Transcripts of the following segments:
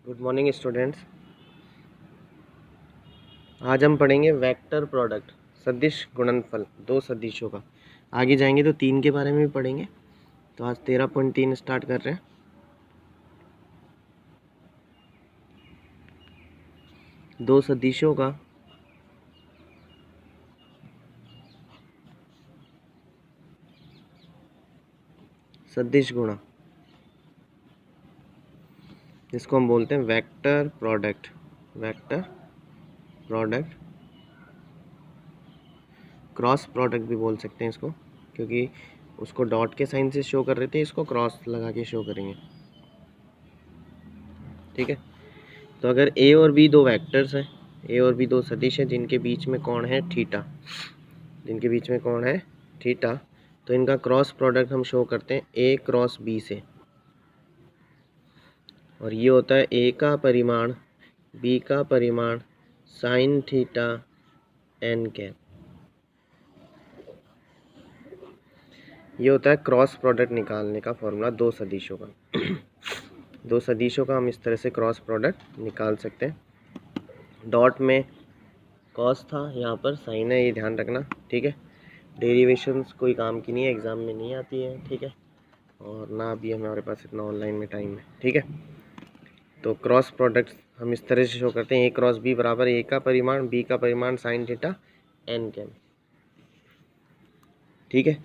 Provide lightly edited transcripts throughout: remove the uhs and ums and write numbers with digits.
Good morning students. आज हम पढ़ेंगे वेक्टर प्रोडक्ट, सदिश गुणनफल, दो सदिशों का। आगे जाएंगे तो 3 के बारे में भी पढ़ेंगे। तो आज 13.3 स्टार्ट कर रहे हैं। दो सदिशों का सदिश गुणा, जिसको हम बोलते हैं vector product. Vector product, cross product भी बोल सकते हैं इसको, क्योंकि उसको डॉट के साइन से शो कर रहे थे, इसको क्रॉस लगा के शो करेंगे। ठीक है। तो अगर ए और बी दो वेक्टर्स हैं, ए और बी दो सदिश हैं जिनके बीच में कौन है थीटा, जिनके बीच में कौन है थीटा, तो इनका क्रॉस प्रोडक्ट हम शो करते हैं ए क्रॉस बी से। और ये होता है ए का परिमाण बी का परिमाण साइन थीटा एन कैप। ये होता है क्रॉस प्रोडक्ट निकालने का फॉर्मूला दो सदिशों का। दो सदिशों का हम इस तरह से क्रॉस प्रोडक्ट निकाल सकते हैं। डॉट में कॉस था, यहाँ पर साइन है, ये ध्यान रखना। ठीक है। डेरिवेशंस कोई काम की नहीं है, एग्ज़ाम में नहीं आती है। ठीक है। और ना अभी हमारे पास इतना ऑनलाइन में टाइम है। ठीक है। तो क्रॉस प्रोडक्ट हम इस तरह से शो करते हैं, ए क्रॉस बी बराबर ए का परिमाण बी का परिमाण साइन थीटा एन कैप। ठीक है।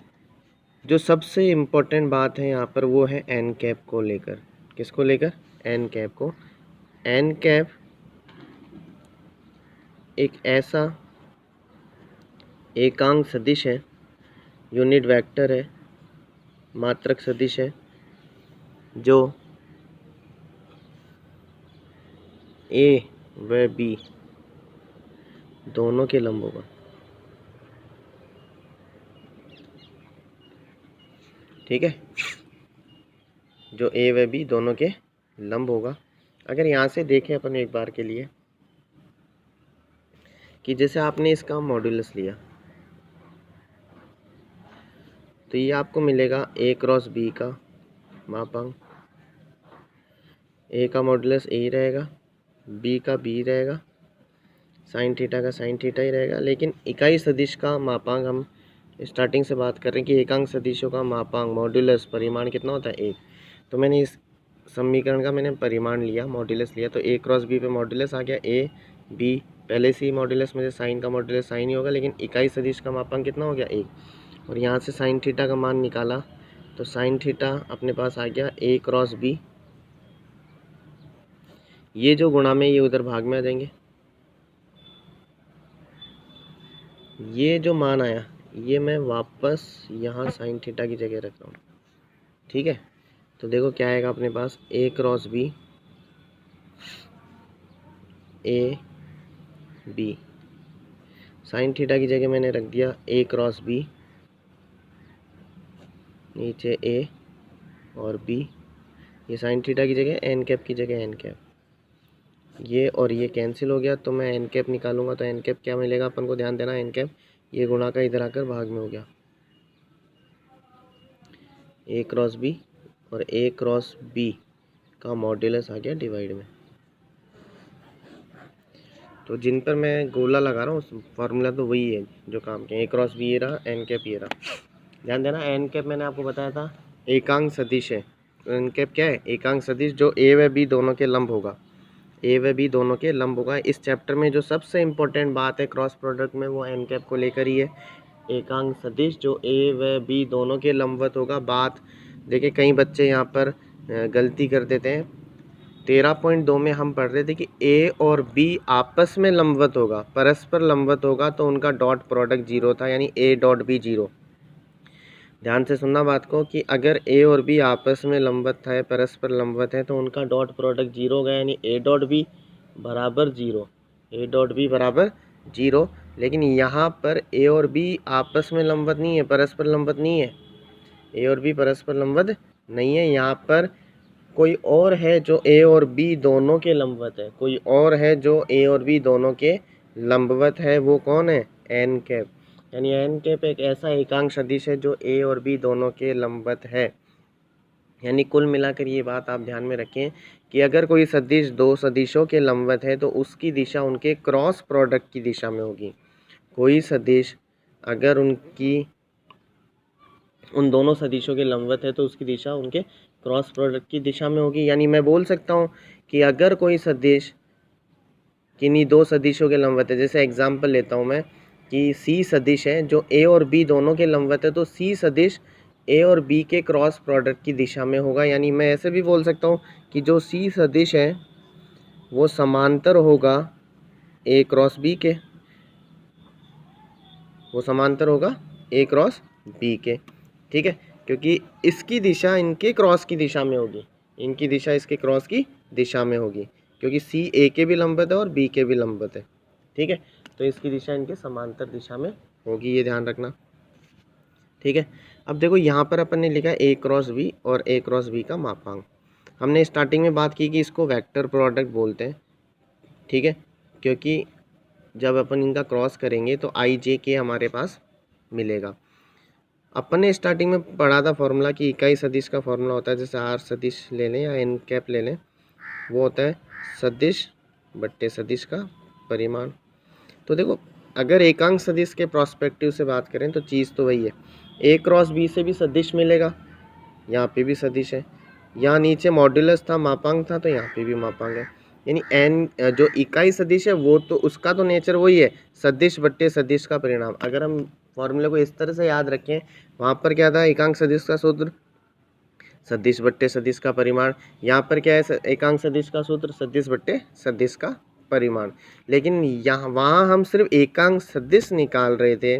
जो सबसे इम्पोर्टेंट बात है यहाँ पर वो है एन कैप को लेकर। किसको लेकर? एन कैप को। एन कैप एक ऐसा एकांक सदिश है, यूनिट वेक्टर है, मात्रक सदिश है, जो ए व बी दोनों के लंब होगा। ठीक है। जो ए व बी दोनों के लंब होगा। अगर यहाँ से देखें अपन एक बार के लिए कि जैसे आपने इसका मॉड्यूलस लिया, तो ये आपको मिलेगा ए क्रॉस बी का मापांक। ए का मॉड्यूलस ए ही रहेगा, बी का बी रहेगा, साइन थीटा का साइन थीटा ही रहेगा। लेकिन इकाई सदिश का मापांक हम स्टार्टिंग से बात कर रहे हैं कि एकांक सदिशों का मापांक मॉड्यूलस परिमाण कितना होता है? एक। तो मैंने इस समीकरण का मैंने परिमाण लिया, मॉड्यूलस लिया, तो ए क्रॉस बी पे मॉड्यूलस आ गया ए बी। पहले से ही मॉड्यूलस में से साइन का मॉड्यूलस साइन ही होगा, लेकिन इकाई सदिश का मापांक कितना हो गया? एक। और यहाँ से साइन थीटा का मान निकाला, तो साइन थीटा अपने पास आ गया ए क्रॉस बी। ये जो गुणा में ये उधर भाग में आ जाएंगे। ये जो मान आया ये मैं वापस यहाँ साइन थीटा की जगह रख रहा हूँ। ठीक है। तो देखो क्या आएगा अपने पास, A cross B, A B. Sine theta की जगह मैंने रख दिया ए क्रॉस बी, नीचे ए और बी। ये साइन थीटा की जगह एन कैप की जगह एन कैप। ये और ये कैंसिल हो गया, तो मैं एन कैप निकालूंगा तो एन कैप क्या मिलेगा अपन को? ध्यान देना, एन कैप ये गुणा का इधर आकर भाग में हो गया। ए क्रॉस बी और ए क्रॉस बी का मॉड्यूलस आ गया डिवाइड में। तो जिन पर मैं गोला लगा रहा हूँ फार्मूला तो वही है जो काम के। ए क्रॉस बी ये रहा, एन कैप ये रहा। ध्यान देना, एन कैप मैंने आपको बताया था एकांक सदिश है। एन कैप क्या है? एकांक सदिश जो ए व बी दोनों के लंब होगा। ए व बी दोनों के लंब होगा। इस चैप्टर में जो सबसे इम्पोर्टेंट बात है क्रॉस प्रोडक्ट में, वो एन कैप को लेकर ही है। एकांक सदिश जो ए व बी दोनों के लंबवत होगा। बात देखिए, कई बच्चे यहाँ पर गलती कर देते हैं। 13.2 में हम पढ़ रहे थे कि ए और बी आपस में लंबवत होगा, परस्पर लंबवत होगा, तो उनका डॉट प्रोडक्ट जीरो था, यानी ए डॉट बी जीरो। ध्यान से सुनना बात को कि अगर ए और बी आपस में लंबवत है, परस्पर लंबवत है, तो उनका डॉट प्रोडक्ट जीरो होगा, यानी ए डॉट बी बराबर जीरो। ए डॉट बी बराबर जीरो। लेकिन यहाँ पर ए और बी आपस में लंबवत नहीं है, परस्पर लंबवत नहीं है। ए और बी परस्पर लंबवत नहीं है। यहाँ पर कोई और है जो ए और बी दोनों के लंबवत है। कोई और है जो ए और बी दोनों के लंबवत है। वो कौन है? N cap. यानी एन कैप एक ऐसा एकांक सदिश है जो ए और बी दोनों के लंबवत है। यानी कुल मिलाकर ये बात आप ध्यान में रखें कि अगर कोई सदिश दो सदिशों के लंबवत है तो उसकी दिशा उनके क्रॉस प्रोडक्ट की दिशा में होगी। कोई सदिश अगर उन दोनों सदिशों के लंबवत है तो उसकी दिशा उनके क्रॉस प्रोडक्ट की दिशा में होगी। यानी मैं बोल सकता हूँ कि अगर कोई सदिश किन्हीं दो सदिशों के लंबवत है, जैसे एग्जाम्पल लेता हूँ मैं कि सी सदिश है जो ए और बी दोनों के लंबवत है, तो सी सदिश ए और बी के क्रॉस प्रोडक्ट की दिशा में होगा। यानी मैं ऐसे भी बोल सकता हूँ कि जो सी सदिश है वो समांतर होगा ए क्रॉस बी के, वो समांतर होगा ए क्रॉस बी के, ठीक है, क्योंकि इसकी दिशा इनके क्रॉस की दिशा में होगी, इनकी दिशा इसके क्रॉस की दिशा में होगी, क्योंकि सी ए के भी लंबवत है और बी के भी लंबवत है, ठीक है, तो इसकी दिशा इनके समांतर दिशा में होगी, ये ध्यान रखना, ठीक है। अब देखो यहाँ पर अपन ने लिखा ए क्रॉस बी और ए क्रॉस बी का मापांक। हमने स्टार्टिंग में बात की कि इसको वेक्टर प्रोडक्ट बोलते हैं, ठीक है, क्योंकि जब अपन इनका क्रॉस करेंगे तो आई जे के हमारे पास मिलेगा। अपन ने स्टार्टिंग में पढ़ा था फॉर्मूला कि इकाई सदिश का फॉर्मूला होता है, जैसे आर सदिश ले लें या एन कैप ले लें, वो होता है सदिश बट्टे सदिश का परिमाण। तो देखो अगर एकांक सदिश के प्रोस्पेक्टिव से बात करें तो चीज़ तो वही है, ए क्रॉस बी से भी सदिश मिलेगा, यहाँ पे भी सदिश है, यहाँ नीचे मॉड्यूलस था मापांक था तो यहाँ पे भी मापांक है, यानी एन जो इकाई सदिश है वो तो उसका तो नेचर वही है, सदिश बट्टे सदिश का परिणाम। अगर हम फॉर्मूले को इस तरह से याद रखें, वहाँ पर क्या था एकांक सदिश का सूत्र सदिश बट्टे सदिश का परिमाण, यहाँ पर क्या है एकांक सदिश का सूत्र सदिश बट्टे सदिश का परिमाण। लेकिन यहाँ वहाँ हम सिर्फ एकांक सदिश निकाल रहे थे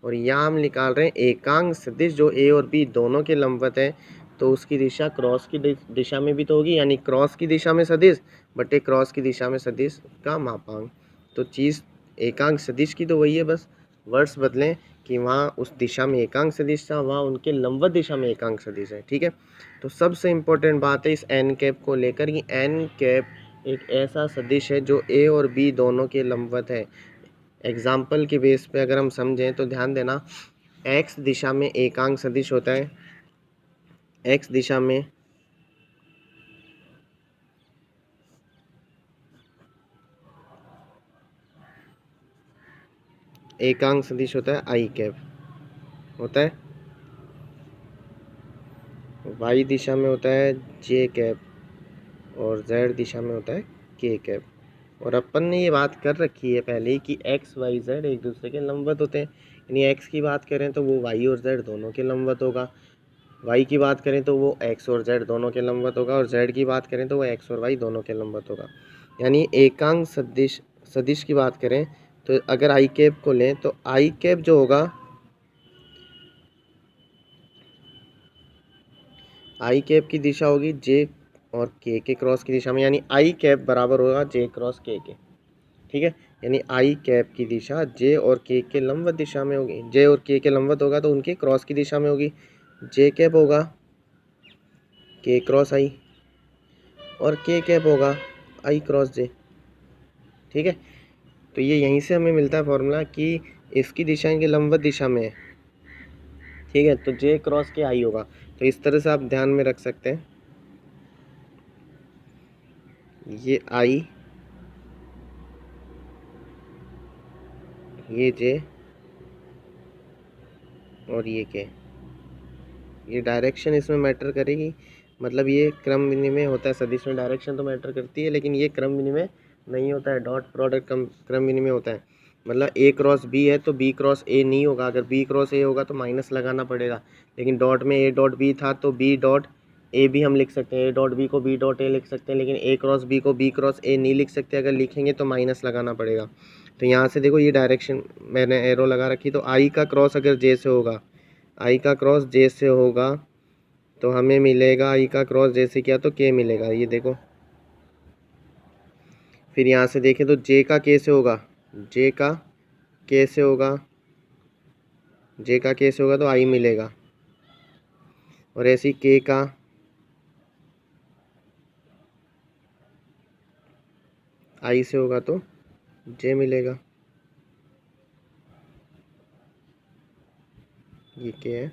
और यहाँ हम निकाल रहे हैं एकांक सदिश जो ए और बी दोनों के लंबवत है, तो उसकी दिशा क्रॉस की दिशा में भी तो होगी, यानी क्रॉस की दिशा में सदिश बटे क्रॉस की दिशा में सदिश का मापांक। तो चीज़ एकांक सदिश की तो वही है, बस वर्ड्स बदलें कि वहाँ उस दिशा में एकांक सदिश था, वहाँ उनके लंबवत दिशा में एकांक सदिश है, ठीक है। तो सबसे इम्पोर्टेंट बात है इस एन कैप को लेकर कि एन कैप एक ऐसा सदिश है जो ए और बी दोनों के लंबवत है। एग्जाम्पल के बेस पे अगर हम समझें तो ध्यान देना, एक्स दिशा में एकांक सदिश होता है, एक्स दिशा में एकांक सदिश होता है आई कैप होता है, वाई दिशा में होता है जे कैप और जेड दिशा में होता है के कैप। और अपन ने ये बात कर रखी है पहले ही कि एक्स वाई जेड एक दूसरे के लंबवत होते हैं, यानी एक्स की बात करें तो वो वाई और जेड दोनों के लंबवत होगा, वाई की बात करें तो वो एक्स और जेड दोनों के लंबवत होगा, और जेड की बात करें तो वो एक्स और वाई दोनों के लंबवत होगा। यानी एकांक सदिश की बात करें तो अगर आई कैप को लें तो आई कैप जो होगा, आई कैप की दिशा होगी जे और के क्रॉस की दिशा में, यानी आई कैप बराबर होगा जे क्रॉस के, ठीक है। यानी आई कैप की दिशा जे और के लंबवत दिशा में होगी, जे और के लंबवत होगा तो उनके क्रॉस की दिशा में होगी, जे कैप होगा के क्रॉस आई और के कैप होगा आई क्रॉस जे, ठीक है। तो ये यहीं से हमें मिलता है फॉर्मूला कि इसकी दिशा इनके लंबवत दिशा में है, ठीक है, तो जे क्रॉस के आई होगा। तो इस तरह से आप ध्यान में रख सकते हैं, ये आई, ये जे और ये के, ये डायरेक्शन इसमें मैटर करेगी, मतलब ये क्रम विनिमय होता है, सदिश में डायरेक्शन तो मैटर करती है लेकिन ये क्रम विनिमय नहीं होता है, डॉट प्रोडक्ट क्रम विनिमय होता है। मतलब ए क्रॉस बी है तो बी क्रॉस ए नहीं होगा, अगर बी क्रॉस ए होगा तो माइनस लगाना पड़ेगा, लेकिन डॉट में ए डॉट बी था तो बी डॉट ए भी हम लिख सकते हैं, ए डॉट बी को बी डॉट ए लिख सकते हैं, लेकिन ए क्रॉस बी को बी क्रॉस ए नहीं लिख सकते, अगर लिखेंगे तो माइनस लगाना पड़ेगा। तो यहाँ से देखो ये डायरेक्शन मैंने एरो लगा रखी, तो आई का क्रॉस अगर जे से होगा, आई का क्रॉस जे से होगा तो हमें मिलेगा आई का क्रॉस जैसे किया तो के मिलेगा, ये देखो। फिर यहाँ से देखें तो जे का के से होगा, जे का के से होगा, जे का के से होगा तो आई मिलेगा, और ऐसी के का आई से होगा तो जे मिलेगा, ये के है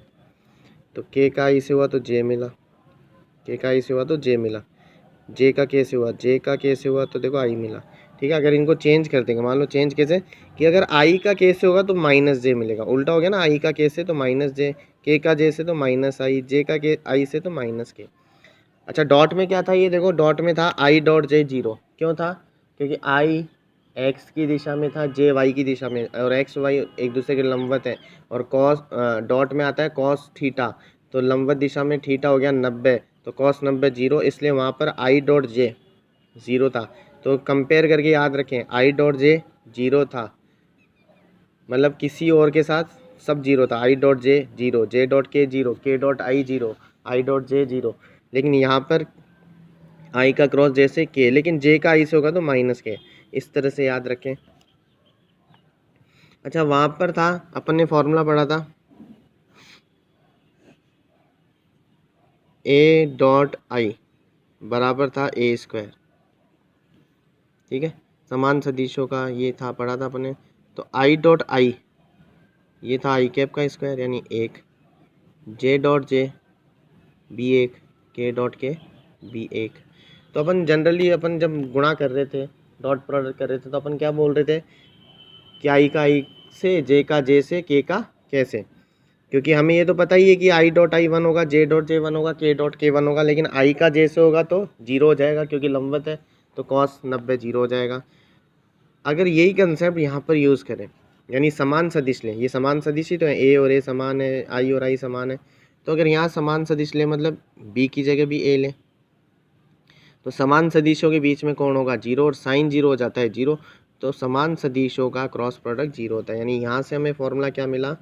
तो के का आई से हुआ तो जे मिला, के का आई से हुआ तो जे मिला, जे का के से हुआ, जे का के से हुआ तो देखो आई मिला। ठीक है, अगर इनको चेंज कर देंगे, मान लो चेंज कैसे कि अगर आई का के से होगा तो माइनस जे मिलेगा, उल्टा हो गया ना, आई का के से तो माइनस जे, के का जे से तो माइनस आई, जे का के आई से तो माइनस के। अच्छा, डॉट में क्या था, ये देखो डॉट में था आई डॉट जे जीरो, क्यों था, क्योंकि आई एक्स की दिशा में था, जे वाई की दिशा में, और एक्स वाई एक दूसरे के लंबवत है, और कॉस डॉट में आता है कॉस थीटा, तो लंबवत दिशा में थीटा हो गया 90, तो कॉस 90 जीरो, इसलिए वहाँ पर आई डॉट जे ज़ीरो था। तो कंपेयर करके याद रखें, आई डॉट जे जीरो था, मतलब किसी और के साथ सब जीरो था, I dot J zero, J dot के जीरो, के dot I zero, I dot J zero, लेकिन यहाँ पर आई का क्रॉस जे से के, लेकिन जे का आई से होगा तो माइनस के, इस तरह से याद रखें। अच्छा, वहाँ पर था अपन ने फॉर्मूला पढ़ा था ए डॉट आई बराबर था ए स्क्वायर। ठीक है, समान सदिशों का ये था, पढ़ा था अपने। तो आई डॉट आई ये था आई कैप का स्क्वायर यानी एक, जे डॉट जे बी एक, के डॉट के बी एक। तो अपन जनरली अपन जब गुणा कर रहे थे, डॉट प्रोडक्ट कर रहे थे, तो अपन क्या बोल रहे थे कि आई का आई से, जे का जे से, के का कैसे, क्योंकि हमें ये तो पता ही है कि आई डॉट आई वन होगा, जे डॉट जे वन होगा, के डॉट के वन होगा, लेकिन आई का जे से होगा तो जीरो हो जाएगा क्योंकि लंबवत है, तो कॉस 90 जीरो हो जाएगा। अगर यही कंसेप्ट यहाँ पर यूज़ करें, यानी समान सदिश लें, ये समान सदिश ही तो है, ए और ए समान है, आई और आई समान है, तो अगर यहाँ समान सदिश लें मतलब बी की जगह भी ए लें, तो समान सदिशों के बीच में कौन होगा, जीरो, और साइन जीरो हो जाता है जीरो, तो समान सदिशों का क्रॉस प्रोडक्ट जीरो होता है। यानी यहाँ से हमें फॉर्मूला क्या मिला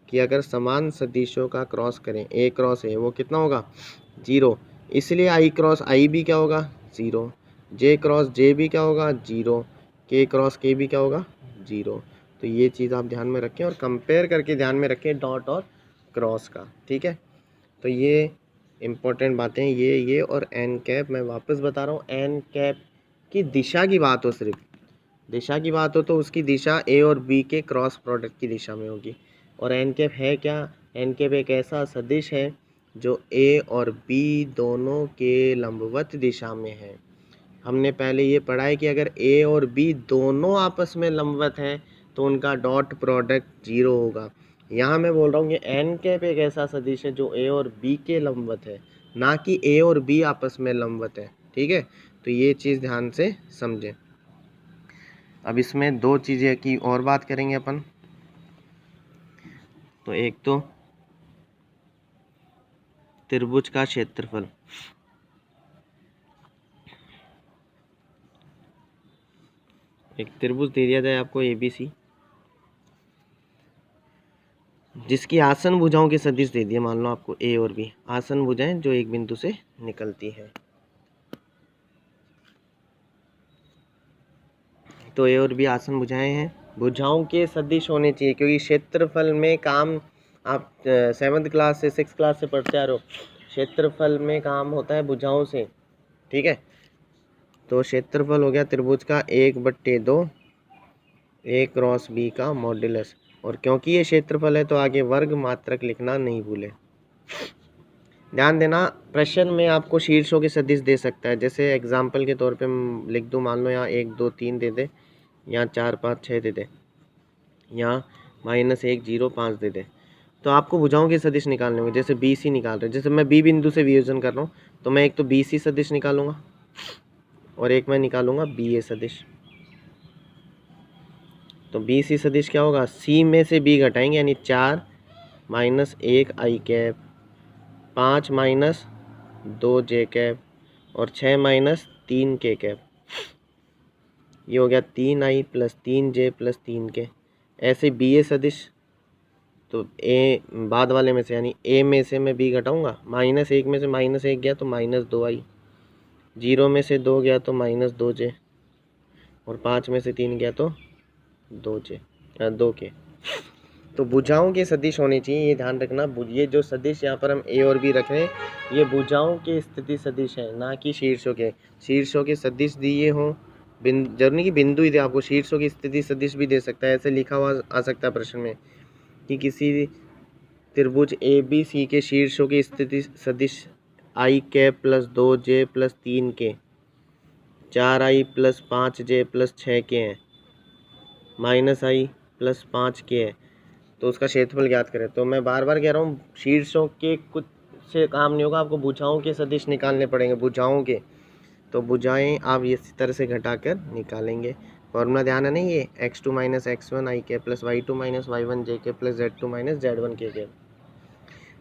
कि अगर समान सदिशों का क्रॉस करें, ए क्रॉस ए, वो कितना होगा, जीरो, इसलिए आई क्रॉस आई भी क्या होगा, जीरो, जे क्रॉस जे भी क्या होगा, जीरो, के क्रॉस के भी क्या होगा, जीरो। तो ये चीज़ आप ध्यान में रखें और कंपेयर करके ध्यान में रखें डॉट और क्रॉस का। ठीक है, तो ये इम्पोर्टेंट बातें ये और एन कैप मैं वापस बता रहा हूँ, एन कैप की दिशा की बात हो, सिर्फ दिशा की बात हो तो उसकी दिशा ए और बी के क्रॉस प्रोडक्ट की दिशा में होगी। और एन कैप है क्या, एन कैप एक ऐसा सदिश है जो ए और बी दोनों के लंबवत दिशा में है। हमने पहले ये पढ़ा है कि अगर ए और बी दोनों आपस में लंबवत हैं तो उनका डॉट प्रोडक्ट जीरो होगा। यहाँ मैं बोल रहा हूँ कि एन कैप एक ऐसा सदिश है जो ए और बी के लंबवत है, ना कि ए और बी आपस में लंबवत है। ठीक है, तो ये चीज़ ध्यान से समझें। अब इसमें दो चीज़ें की और बात करेंगे अपन। तो एक तो त्रिभुज का क्षेत्रफल, एक त्रिभुज दे दिया जाए आपको ABC, जिसकी आसन भुजाओं के सदिश दे दिए, मान लो आपको ए और बी आसन भुजाएं जो एक बिंदु से निकलती है। तो ए और बी आसन भुजाएं हैं, भुजाओं के सदिश होने चाहिए, क्योंकि क्षेत्रफल में काम आप 7th क्लास से 6th क्लास से पढ़ते आ रहे हो, क्षेत्रफल में काम होता है भुजाओं से। ठीक है, तो क्षेत्रफल हो गया त्रिभुज का 1/2 ए क्रॉस बी का मॉड्यूलस, और क्योंकि ये क्षेत्रफल है तो आगे वर्ग मात्रक लिखना नहीं भूले। ध्यान देना, प्रश्न में आपको शीर्षों के सदिश दे सकता है, जैसे एग्जाम्पल के तौर पे हम लिख दूँ, मान लो यहाँ 1 2 3 दे दे, यहाँ 4 5 6 दे दे, यहाँ -1 0 5 दे दे, तो आपको भुजाओं के सदिश निकालने होंगे। जैसे BC निकाल रहे, जैसे मैं बी बिंदु से वियोजन कर रहा हूँ तो मैं एक तो BC सदिश निकालूंगा और एक मैं निकालूंगा BA सदिश। तो BC सदिश क्या होगा, C में से B घटाएंगे, यानी 4 -1 आई कैप, 5 -2 जे कैप और 6 -3 के कैप। ये हो गया 3i + 3j + 3k। ऐसे BA सदिश, तो ए बाद वाले में से यानी ए में से मैं बी घटाऊंगा, -1 में से -1 गया तो -2i, 0 में से 2 गया तो -2j और 5 में से 3 गया तो 2j 2k। तो भुजाओं के सदिश होने चाहिए, ये ध्यान रखना। ये जो सदिश यहाँ पर हम ए और बी रख रहे हैं ये भुजाओं के स्थिति सदिश है, ना कि शीर्षों के। शीर्षों के सदिश दिए हों, जरूरी नहीं कि बिंदु ही दे, आपको शीर्षों की स्थिति सदिश भी दे सकता है। ऐसे लिखा हुआ आ सकता है प्रश्न में कि किसी त्रिभुज ABC के शीर्षों की स्थिति सदिश I cap plus 2J plus 3K, 4I plus 5J plus 6K है, माइनस आई प्लस 5K है। तो उसका क्षेत्रफल ज्ञात करें। तो मैं बार बार कह रहा हूँ शीर्षों के कुछ से काम नहीं होगा, आपको भुजाओं के सदिश निकालने पड़ेंगे, भुजाओं के। तो भुजाएं आप इस तरह से घटाकर निकालेंगे। फॉर्मूला ध्यान है नहीं, ये x2 माइनस x1 आई के प्लस y2 माइनस y1 जे के प्लस z2 माइनस z1 के।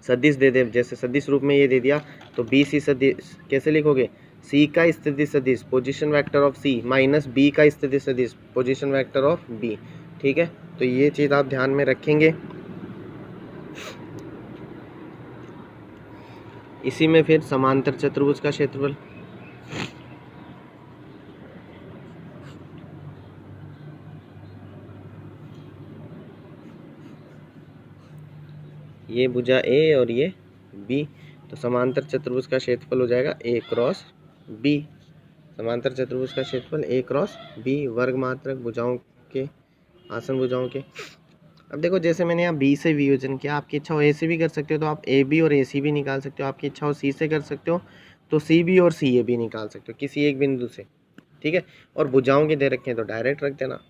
सदिश दे दे, जैसे सदिश रूप में ये दे दिया तो बी सी सदिश कैसे लिखोगे, सी का स्थिति सदिश position vector of C minus B का स्थिति सदिश पोजीशन वेक्टर ऑफ बी। ठीक है, तो ये चीज़ आप ध्यान में रखेंगे। इसी में फिर समांतर चतुर्भुज का क्षेत्रफल, ये भुजा ए और ये बी, तो समांतर चतुर्भुज का क्षेत्रफल हो जाएगा ए क्रॉस बी। समांतर चतुर्भुज का क्षेत्रफल ए क्रॉस बी, वर्ग मात्रक भुजाओं के, आसन भुजाओं के। अब देखो जैसे मैंने यहाँ बी से वियोजन किया, आपकी इच्छा हो ए से भी कर सकते हो तो आप ए बी और ए सी भी निकाल सकते हो, आपकी इच्छा हो सी से कर सकते हो तो सी बी और सी ए भी निकाल सकते हो किसी एक बिंदु से। ठीक है, और भुजाओं के दे रखे हैं तो डायरेक्ट रख देना।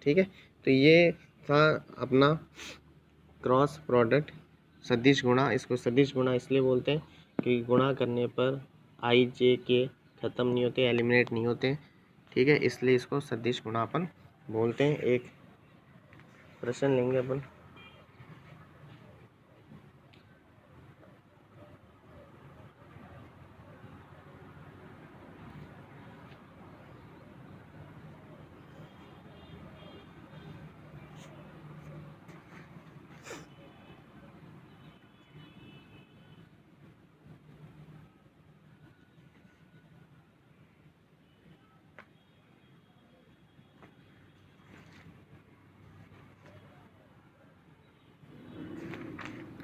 ठीक है, तो ये था अपना क्रॉस प्रोडक्ट सदिश गुणा। इसको सदिश गुणा इसलिए बोलते हैं कि गुणा करने पर आई जे के ख़त्म नहीं होते, एलिमिनेट नहीं होते। ठीक है, इसलिए इसको सदिश गुणा अपन बोलते हैं। एक प्रश्न लेंगे अपन,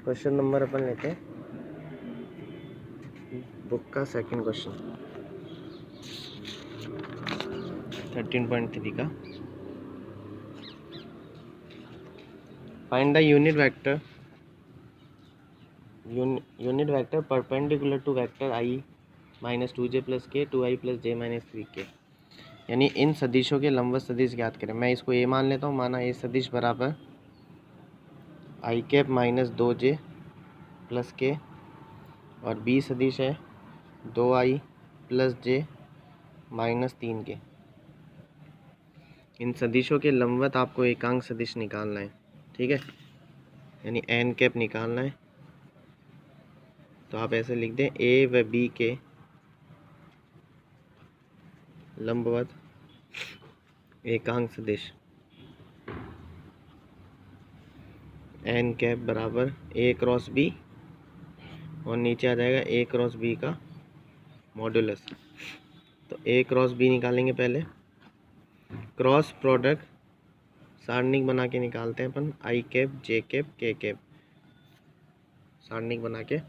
क्वेश्चन नंबर अपन लेते हैं बुक का सेकंड क्वेश्चन 13.3 का। Find the unit vector perpendicular to vector i minus 2J plus k 2I plus J minus 3K। यानी इन सदिशों के लंबवत सदिश ज्ञात करें। मैं इसको ए मान लेता हूँ, माना ए सदिश बराबर आई कैप माइनस 2J प्लस के, और बी सदिश है 2I plus J minus 3K। इन सदिशों के लंबवत आपको एकांक सदिश निकालना है। ठीक है, यानी एन कैप निकालना है। तो आप ऐसे लिख दें ए व बी के लंबवत एकांक सदिश एन कैप बराबर ए क्रॉस बी, और नीचे आ जाएगा ए क्रॉस बी का मॉड्यूलस। तो ए क्रॉस बी निकालेंगे पहले, क्रॉस प्रोडक्ट सारणिक बना के निकालते हैं अपन, आई कैप जे कैप के कैप सारणिक बना के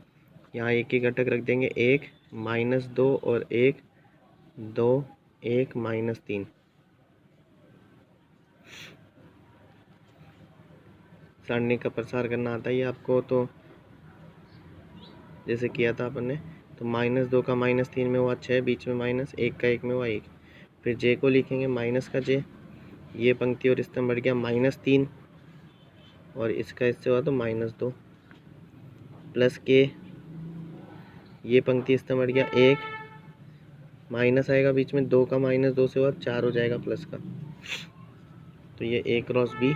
यहाँ एक ही घटक रख देंगे, 1 माइनस 2 और 1 2 1 माइनस 3। सारणिक का प्रसार करना आता है आपको, तो जैसे किया था अपन ने, तो माइनस 2 का माइनस 3 में हुआ 6, बीच में माइनस 1 का 1 में हुआ 1। फिर जे को लिखेंगे माइनस का जे, ये पंक्ति और स्तंभ बढ़ गया माइनस 3, और इसका इससे हुआ तो माइनस 2, प्लस के, ये पंक्ति स्तंभ बढ़ गया 1, माइनस आएगा बीच में, 2 का माइनस 2 से हुआ 4 हो जाएगा प्लस का। तो ये ए क्रॉस बी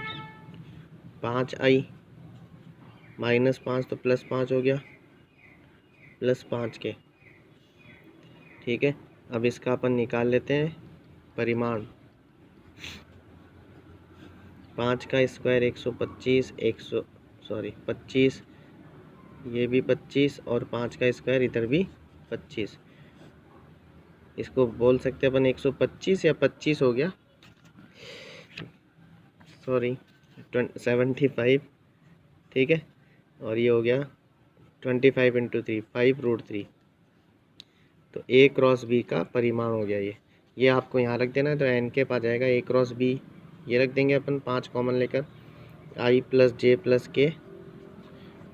5I माइनस 5 तो प्लस 5 हो गया, प्लस 5 के। ठीक है, अब इसका अपन निकाल लेते हैं परिमाण। 5 का स्क्वायर 125, 25, ये भी 25, और 5 का स्क्वायर इधर भी 25। इसको बोल सकते हैं अपन 125 या 25 हो गया, सॉरी 75। ठीक है, और ये हो गया 25 इंटू 3 5√3। तो ए क्रॉस बी का परिमाण हो गया ये आपको यहाँ रख देना है। तो एन कैप आ जाएगा ए क्रॉस बी, ये रख देंगे अपन 5 कॉमन लेकर, आई प्लस जे प्लस के,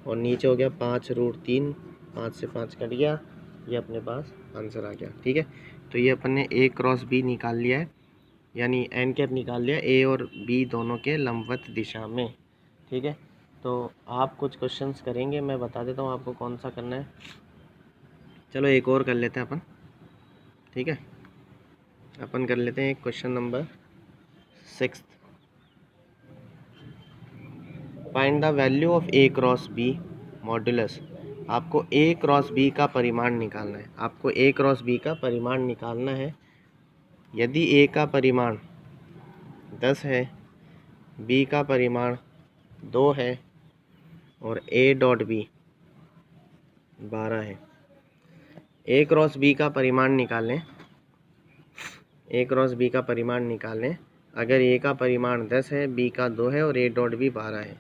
और नीचे हो गया 5√3, 5 से 5 कट गया, ये अपने पास आंसर आ गया। ठीक है, तो ये अपन ने ए क्रॉस बी निकाल लिया है, यानी एन कैप निकाल लिया ए और बी दोनों के लंबवत दिशा में। ठीक है, तो आप कुछ क्वेश्चंस करेंगे, मैं बता देता हूँ आपको कौन सा करना है। चलो एक और कर लेते हैं अपन। ठीक है, अपन कर लेते हैं question number 6। Find the value of A cross B modulus. आपको ए क्रॉस बी का परिमाण निकालना है। आपको ए क्रॉस बी का परिमाण निकालना है। यदि ए का परिमाण 10 है, बी का परिमाण 2 है और ए डॉट बी 12 है। ए क्रॉस बी का परिमाण निकालें। ए क्रॉस बी का परिमाण निकालें। अगर ए का परिमाण 10 है, बी का 2 है और ए डॉट बी 12 है,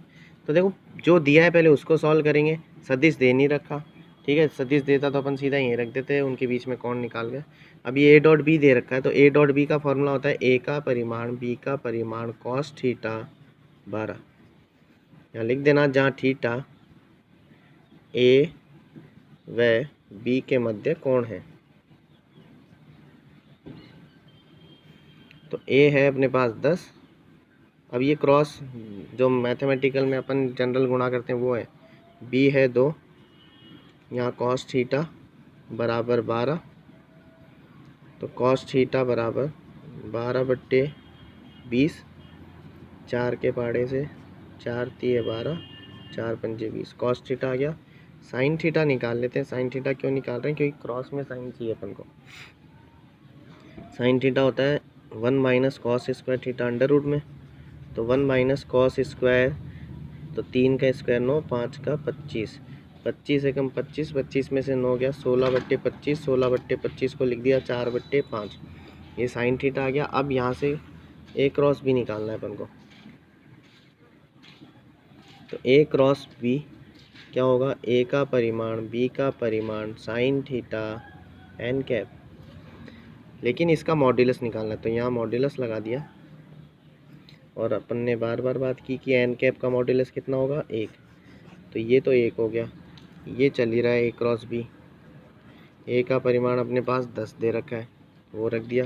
तो देखो जो दिया है पहले उसको सॉल्व करेंगे। सदिश दे नहीं रखा। ठीक है, सदिश देता तो अपन सीधा यहीं रख देते, उनके बीच में कौन निकाल गया। अब ये ए डॉट बी दे रखा है, तो ए डॉट बी का फॉर्मूला होता है ए का परिमाण बी का परिमाण कॉस थीटा 12। यहाँ लिख देना, जहाँ थीटा ए व बी के मध्य कोण है। तो ए है अपने पास 10। अब ये क्रॉस जो मैथमेटिकल में अपन जनरल गुणा करते हैं वो है, बी है 2, यहाँ कॉस थीटा बराबर 12, तो कॉस थीटा बराबर 12/20, 4 के पहाड़े से 4 तिये 12, 4 पंजे 20, कॉस थीटा आ गया। साइन थीटा निकाल लेते हैं। साइन थीटा क्यों निकाल रहे हैं, क्योंकि क्रॉस में साइन चाहिए अपन को। साइन थीटा होता है 1 minus cos square theta under root में, तो 1 माइनस कॉस स्क्वायर, तो 3 का स्क्वायर 9, 5 का 25, 25 से कम 25, 25 में से 9 गया 16/25, 16/25 को लिख दिया 4/5। ये साइन थीटा आ गया। अब यहाँ से ए क्रॉस बी निकालना है अपन को। तो ए क्रॉस बी क्या होगा, ए का परिमाण बी का परिमाण साइन थीटा एन कैप, लेकिन इसका मॉड्यूलस निकालना है, तो यहाँ मॉड्यूलस लगा दिया। और अपन ने बार बार बात की कि एन कैप का मॉड्यूलस कितना होगा, 1, तो ये तो 1 हो गया। ये चल ही रहा है ए क्रॉस बी। ए का परिमाण अपने पास 10 दे रखा है, वो रख दिया।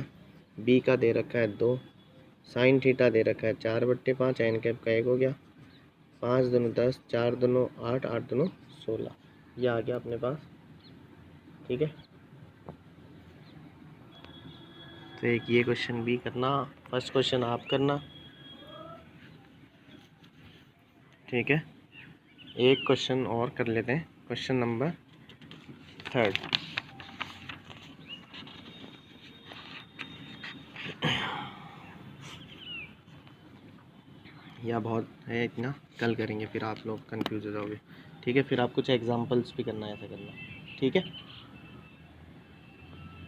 बी का दे रखा है 2, साइन थीटा दे रखा है 4/5, एन कैप का 1 हो गया। 5 दूनी 10, 4 दूनी 8, 8 दूनी 16, ये आ गया अपने पास। ठीक है, तो एक ये क्वेश्चन भी करना, फर्स्ट क्वेश्चन आप करना। ठीक है, एक क्वेश्चन और कर लेते हैं, क्वेश्चन नंबर 3। या बहुत है इतना, कल करेंगे, फिर आप लोग कंफ्यूज हो जाओगे। ठीक है, फिर आप कुछ एग्जांपल्स भी करना है, ऐसा करना। ठीक है।